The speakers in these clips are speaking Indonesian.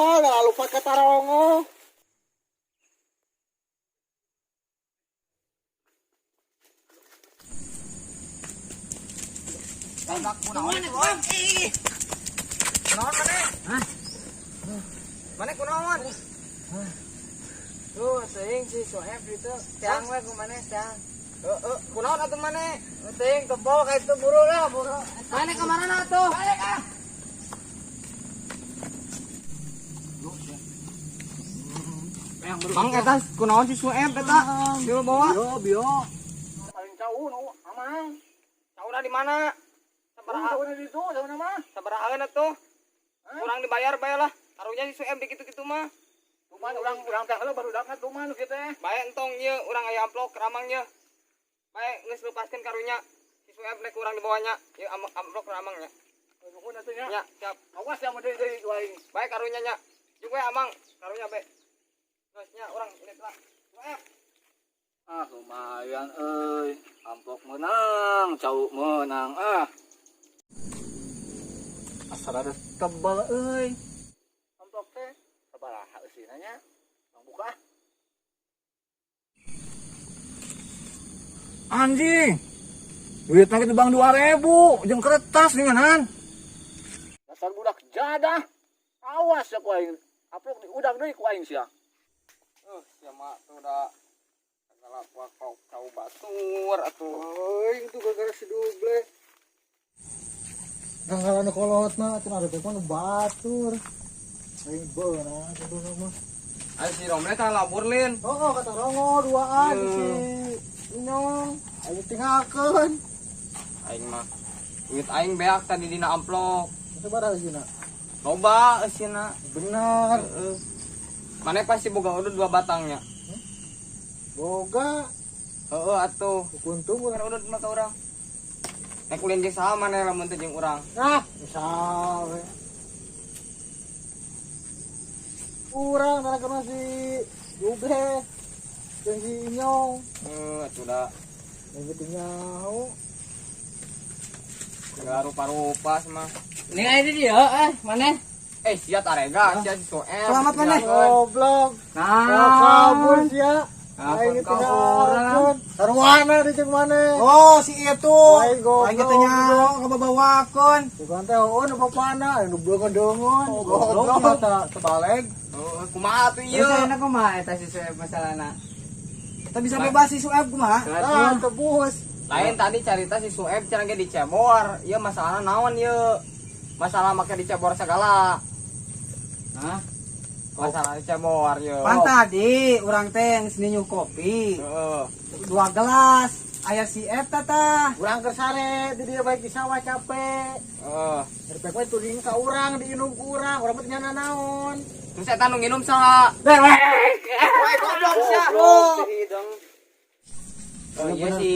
lupa, nggak lupa kata rongo. Tembak kunaon itu, boy. Kunaon mana? Hah? Mana kunaon? Tuh, teuing si Soeb itu. Tiang we ku maneh, tiang. Kunaon atuh maneh? Teuing tebal ka itu buru lah, buru. Maneh ka marana atuh? Balik ah. Mang eta kunaon si Soeb eta? Di bawa? Bio. Paling jauh nu amang. Jauh di mana? Sabaraha? Jauh di itu, jauh nama. Sabaraha atuh? Kurang dibayar bae lah. Karunya si Soeb dikitu-kitu mah. Cuman orang teh baru dapat cuman kitu teh. Bae entong ieu urang aya amplop keramangnya. Bae geus lepaskeun karunya. Si Soeb nek urang dibawanya. Ieu amplop keramangnya. Nuhun atuh nya. Nya, siap. Awas ya mah deui waing. Bae karunya nya. Jeung we amang, karunya bae. Geus nya urang lihat lah. Soeb. Ah lumayan euy. Amplop menang, cau menang ah. Asal ada tebal euy. Amplop teh sabaraha eusina nya? Bang buka. Anjing. Duitna kitu Bang 2000 jeung kertas ninganan. Dasar budak jadah. Awas ya ku aing. Amplop di udang deui ku aing sia. Sia mah tuh da segala kau batur atuh. Euy itu gara-gara si Duble. Gara-gara nu kolot mah atuh ada teh mah batur. Aing beunang atuh mah. Ai si Romle tah labur lin. Oh, kata Rongo duaan si Inyong. Ayo tinggalkeun. Aing mah duit aing beak tadi dina amplop. Itu barang sih Loba eusina. Benar. Heeh. Maneh pasti boga udud 2 batangnya. Boga. Heeh atuh. Kuntung Kan udud mah ka urang. Nek ulin jeung saha maneh lamun teu jeung urang. nah, misal we. Urang gara-gara si Duble. Jeung si Inyong. Atuh da Yang gitu nyaho. segala rupa-rupa mah. Ini aja dia, mana? Sia tarega, sia si Soeb. Selamat maneh. Goblok. Nah, Kabur sia. Apa Aing kau tinggalkeun. Sarwana di jeung maneh. Oh, si itu. Aing goblok. Aing teh nyaho kababawakeun. Bukan teh nu bapana, nu beulkeun deungeun. Goblok mah tebaleg. Kumaha atuh ieu? Saya enak kumaha eta si Soeb masalahna. Kita bisa bebas si Soeb kumaha? Ah, tebus. Lain tadi cerita si Soeb cenah ge dicebor. Ieu masalahna naon ieu? Masalah make dicebor segala. Hah? Masalah dicebor ieu. Pan tadi urang teh geus nyuh kopi. Heeh. 2 gelas. Aya si eta tah. Urang keur sare di dieu bae di sawah capek. Heeh. Rek we turing ka urang diinum ku urang, urang teh nyana naon. Terus eta nu nginum saha? Weh, goblok sia. Oh, iya si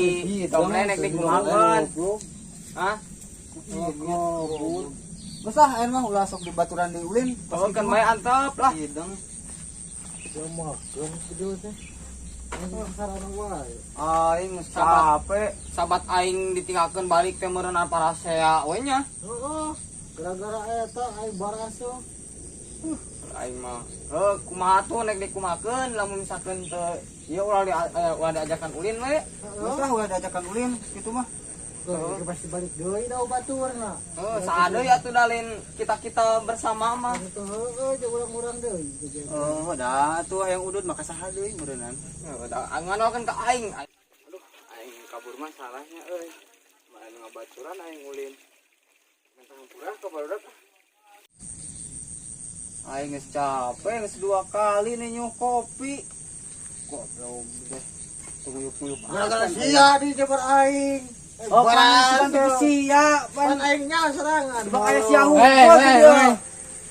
Domle nek dikumakeun. Hah? Goblok. Geus lah ayeuna mah ulah sok dibaturan di ulin. Tolongkeun bae antep lah. Hideng. Ya makan kieu teh. Ini sarana wae. Aing geus capek. Sabat aing ditinggalkeun balik teh meureun parasea we nya. Heeh. Gara-gara eta aing baraso. Aing mah kumaha tuh nek dikumakeun lamun misalkeun teu ieu ulah diajakan ulin we. Geus lah ulah diajakan ulin kitu mah. Heeh, pasti balik deui da baturna. Saha deui atuh dalin kita bersama mah. Itu heeh, jeung urang-urang deui. Oh, dah tuh yang udud maka saha deui meureunnan. Nganalkeun ka aing. Aduh, aing kabur mah salahnya euy. Aing ngabaturan aing ulin. Minta hampura ka barudak. Aing geus capek, geus 2 kali nih nyuh kopi. Goblok deh. Tuyuk-tuyuk. Gara-gara sia di jabar aing. Oh, kan sia, Pan aingnya serangan. bak aya sia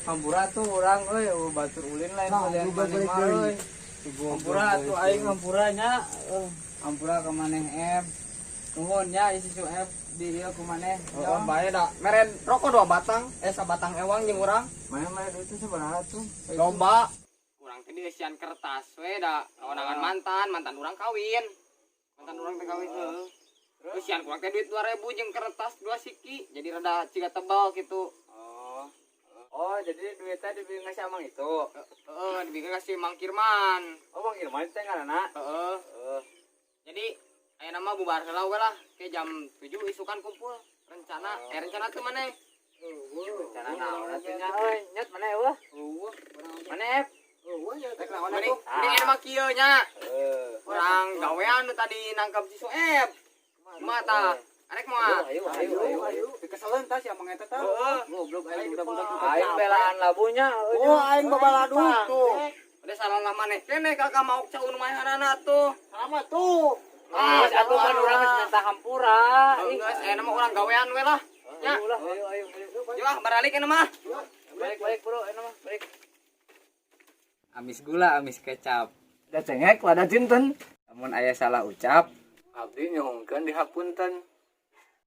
Hampura tuh urang euy, batur ulin lain kalian maneh mah euy. Hampura tuh aing hampuranya. Hampura ka maneh F. Nuhun nya isi F di ieu ku maneh. Oh, bae da. Meren rokok 2 batang, sabatang ewang jeung urang. Mana itu sabaraha tuh? Loba. Urang teh dieusian kertas we da. Kawanangan mantan urang kawin. Mantan urang teh kawin heuh. Eusian kurang teh duit 2000 jeung kertas 2 siki. Jadi rada ciga tebal gitu. Oh, jadi duitnya dibeli ngasih amang itu. Dibeli ngasih Mang Kirman. Oh, Mang Kirman teh ngaranna. Jadi aya nama bubar heula we lah ke jam 7 isukan kumpul. Rencana teh maneh. Rencana naon atuh nya euy, nyet maneh eueuh. Maneh. Tek naon atuh? Ini mah kieu nya. Orang gawean nu tadi nangkep si Soeb. Kumaha tah? Arek moal. Ayo. Kesalahan tah si amang eta tah. Goblok aing budak-budak teh. Aing belaan labunya. Oh, aing babaladu tuh. Udah salah lah maneh. Kene kakak mau caun mayanana tuh. Sama tuh. Geus atuh kan urang geus minta hampura. Geus aya mah urang gawean we lah. Nya. Ayo. Yo ah baralik ena mah. Balik bro, ena mah balik. Amis gula, amis kecap. Da cengek lada jinten. Namun aya salah ucap, Abdi nyohongkeun dihapunten.